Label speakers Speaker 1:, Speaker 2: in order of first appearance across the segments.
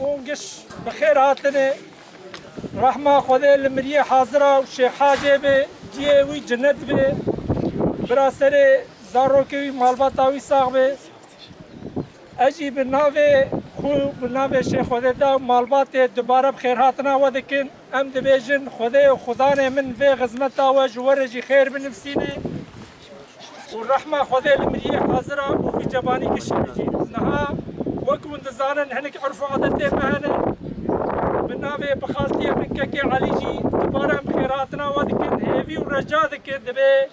Speaker 1: ونقش بخير هاتني رحمة خذي المريه حاضرة وشيخ حاجة بي جيوي جنت بي براسري زاروكي مالباتاوي صاحبي اجي بالنافي خو بالنافي شيخ خذي دا مالباتي دوباره بخير هاتنا ودكن ام دبيجن خذي وخداني من في غزمتا وجورجي خير بنفسيني والرحمة خذي المريه حاضرة وفي جباني كشبجي نها وكون دزانن هنك عرفوا عادتي مهنه بالنافي بخالتي من ككي عليجي دوباره بخيراتنا ودكن هيفي ورجا ذكر دبي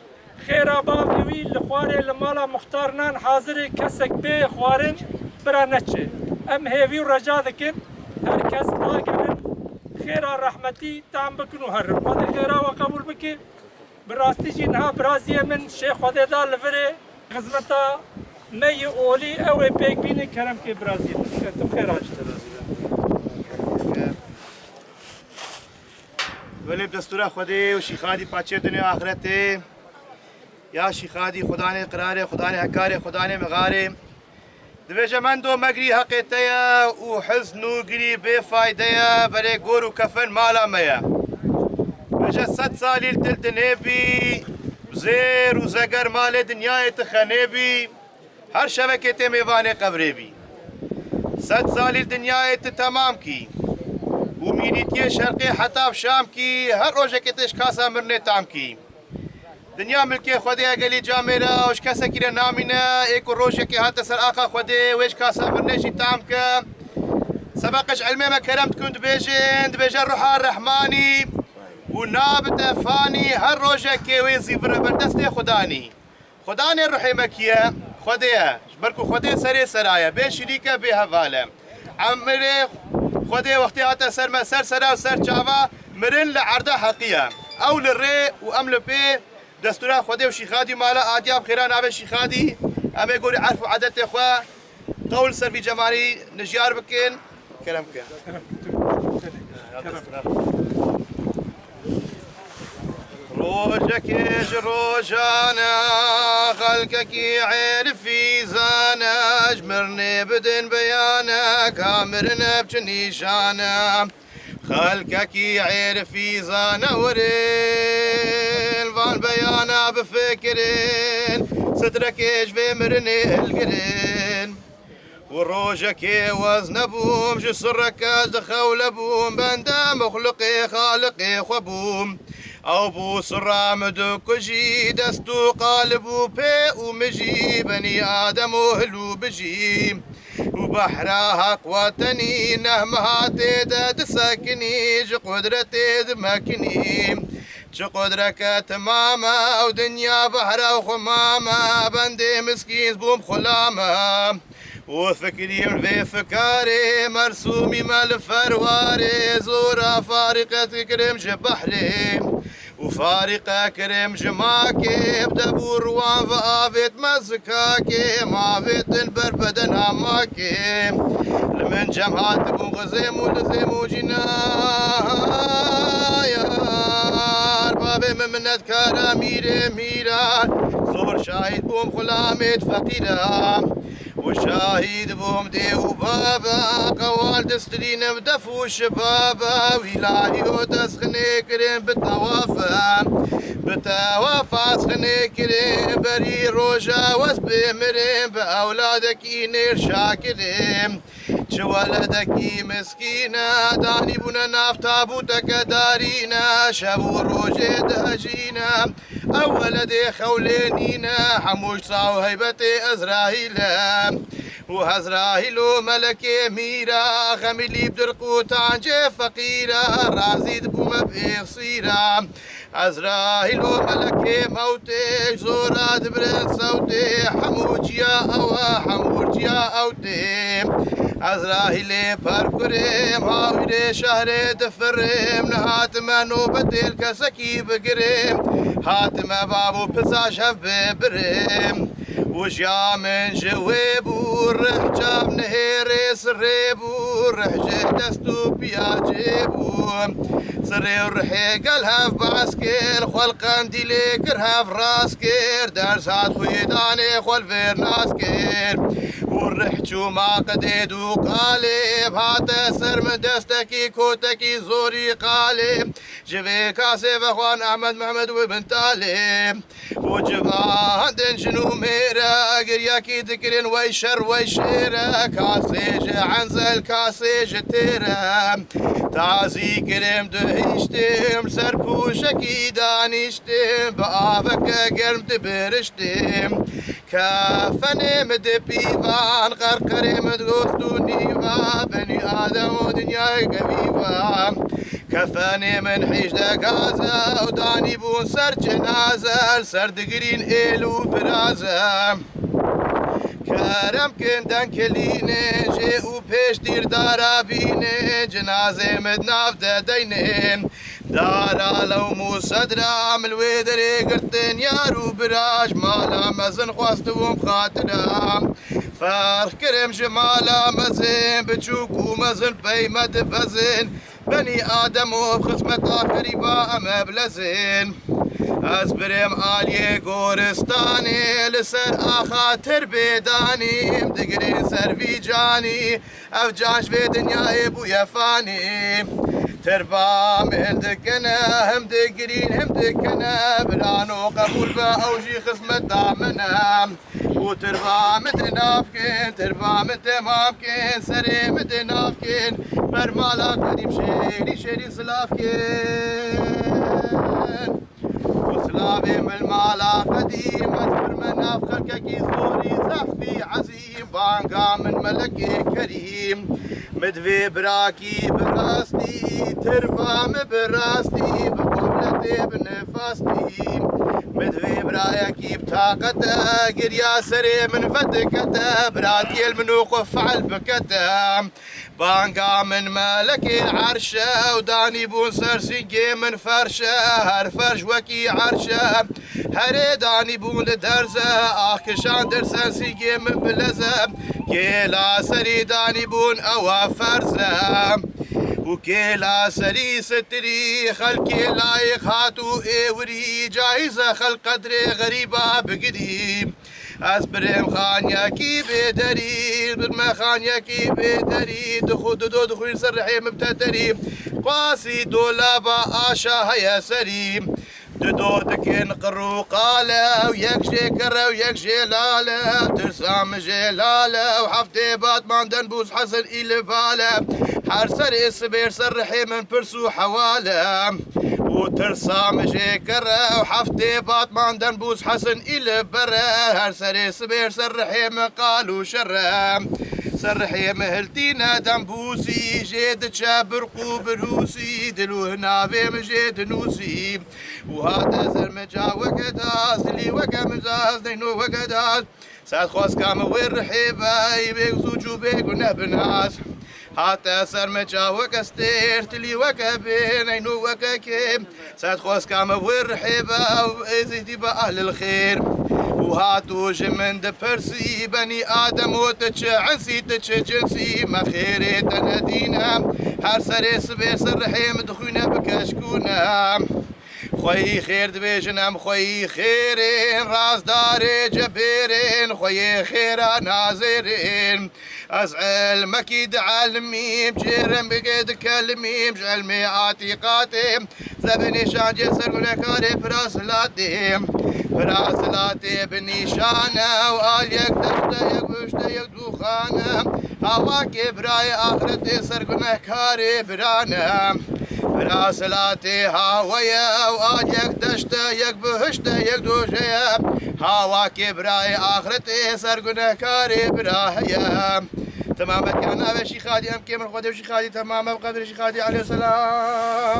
Speaker 1: خيرا بابي لخواري لمالا مختارنا حاضر كسك بي خوارن برانتشي ام هيفي ورجا ذكر هركز طاقن خيرا رحمتي تام بكنو هرب هذا خيرا وقبول بكي براستي جينها برازيه من شيخ وديدا لفري غزمتا مي اولي او بيك بيني كرم كي برازيل كنتم خير
Speaker 2: ولی دستور خودی و شیخادی پاچه دنیا آخرته یا شیخادی خدا نے قرار خدا نے حکار خدا نے مغاره دویجه من دو مگری حقیقتیا و حزن و گری بے فایده برای گور و کفن مالا میا دویجه 100 سالی تلتنه بی زیر و زگر مال دنیای تخنه بی هر شبکه میوان قبره بی 100 سالی دنیای تمام کی وميريتي شرقي حتى بشام كي هر روجه كتش كاسا مرني تام كي دنيا ملكي خدي قالي جامرة وش كاسا كيرا نامينا ايكو روجه كي هات سر اخا خدي وش كاسا مرني شي تام كا سبقش علمي ما كرمت كنت بيجن روح الرحماني ونابت فاني هر روجه كي ويزي بردستي خداني روحي مكيه خديها بركو خدي سري سرايا بين شريكه بهفاله عمري خدي وقتي هاتا سر سرا وسر شعبا مرن لعرضه حقيقة أو للري وأم لبي دستورا خدي وشيخادي مالا آدياب خيران عبد شيخادي أما يقولي عرفوا عدد إخوة قول سر في جمالي نجيار بكين كلامك روجك روجانا خلقك عرفي زانا اجمرني بدن بيانا كامرنا بجنيشانا خلقك عرفي زانا ورين فان بيانا بفكرين سترك اجفي مرني القرين وروجك وزن بوم جسرك دخول بوم بندا مخلقي خالقي خبوم او بو سرام كجي دستو قالبو بي ومجي بني ادم وهلو بجي وبحرها قوتني نهمها تيد ساكني جو قدرتي دمكني جو قدرك تماما ودنيا بحرها وخماما بندي مسكين بوم خلاما وفكري في فكاري مرسومي مال فرواري زورا فارقة كرم جبحري وفارقة كرم جماكي بدبور وان فافت مزكاكي ما فيت بربدن هماكي لمن جمهات بو غزيم ولزيم وجنايا بابي ممنت كارا ميرا زور شاهد بوم خلامت فقيرا وشاهد بوم دي وبابا قوال دسترين بدفو شبابا ولاهي وتسخني كريم بتوافا سخني كريم بري روجا واسبي مريم بأولادك نير شاكريم شوالدك مسكينة داني بنا نافتا بوتك دارينا شابو روجي دهجينا أولدي خولينينا حموش صاو هيبتي أزراهيلا وهزراهيلو ملكي ميرا خميلي بدرقو تانجي فقيرة رازيد بوما بإخصيرا أزراهيلو ملكي موتي زورا دبرن صوتي حموجيا أوا حموجيا أوتي أزراهيلي باركريم هاويري شهري دفريم نهاتما نوبتي الكسكي بقريم هاتما بابو بزاج هف ببريم وجا من جويبو الرح جاب نهيري سريبو الرح دستو بياجيبو سري الرحي قالها في باسكير خول قنديلي كرها في راسكير دار سات خويداني خول فير ناسكير والرحجو ما قديد وقالب هات سر من دستكي كوتكي زوري قالب جبي كاسي فخوان أحمد محمد وابن طالب وجبان دن شنو ميرا قرياكي ذكرين ويشر ويشيرا كاسيج عنزل كاسيج تيرا تعزي كريم دهيشتم سربوشكي دانيشتم بآفك قرم تبرشتم كافني مدبيفان قرقري مدغوثتوني بني آدم ودنيا قبيفا كفاني من حيش دقازة وداني بون سر جنازة سر دقرين إيلو برازة كرم كندن كليني جي و پیش دير دارا بيني جنازة مدناف داديني دارا لو مصدرا ملوي دري قرتن يارو براج مالا مزن خواستوم خاطرا فرخ كرم جمالا مزن بچوكو مزن بيمد بزن بني آدم وبخصمت آخري با مبلزن از برم آلیه گورستانی لسر آخاتر بیدانیم دگرین سر وی جانی او جانش به دنیای بوی فانی تربا مهل دکنه هم دگرین هم دکنه برانو قبول با اوجی خصمت دامنه و تربا مدناف کن تربا مدمام کن سری مدناف کن برمالا قدیم شیری شیری سلاف کن وسلابي من المالا قديم أذكر من أفخرككي زوري زحفي عزيم بانقا من ملكي كريم مدفي براكي براستي ترفام براستي بقبلتي بنفاستي مدفي برايكي بطاقته قريا سري من فتكته براتي المنوقف على البكته بانقا من ملكي العرشة وداني بون سرسيقي من فرشة هر فرش وكي عرشة هري داني بون لدرزة كشان درسان سيقي من بلزة كيلا سري داني بون أوا فرزة وكيلا سري ستري خلقي لايق هاتو ايوري جايزة خلق قدري غريبة بقديم أسبرم خانياكي بدري برما خانياكي بدري دخول سرحي مبتدري قاسي دولابا آشا هيا سريم دودكن قرو قالة ويك شكرة ويك جلالة ترسام جلالة وحفتي باتمان دنبوس حسن إلى بالة حرسر إسبير سرحي من برسو حوالة وترسام جكرة وحفتي باتمان دنبوس حسن إلى برة حرسر إسبير سرحي من قالوا شرة سرحي مهلتينا دنبوسي جيد شابر قوب الروسي دلو هنا في مجيد نوسي وهذا زرمجا وقداز اللي وقا مزاز دينو وقداز ساد خواس كام والرحيبة يبيك زوجو بيك ونبناس حتى سرمجا وكستير تلي وكا بين عينو وكا كيم ساد خواس كام والرحيبة وإزيدي بأهل الخير وهاتو جمن دبرسي بني آدم وتتش عنسي تتش جنسي ما خيري تنادينا هر سري سبي سرحيم دخونا بكشكونا خوي خير دبيجنم خوي خيرين راس داري جبيرين خوي خير نازرين أزعل مكيد علمي بجيرم بقيد كلمي بجعل ميعاتي قاتم زبني شان جسر ونكاري براسلاتي بنيشانة وقال يك دشتا يك بشتا يك دوخانة هواكي براي آخرتي سرقنا كاري برانا براسلاتي هاوية وقال يك دشتا يك بهشتا يك دوشيا هواكي براي آخرتي سرقنا كاري براهيا تماما كان هذا شيخ خادي أم كيمن خدي وشيخ خادي تماما بقدر شيخ خادي عليه السلام.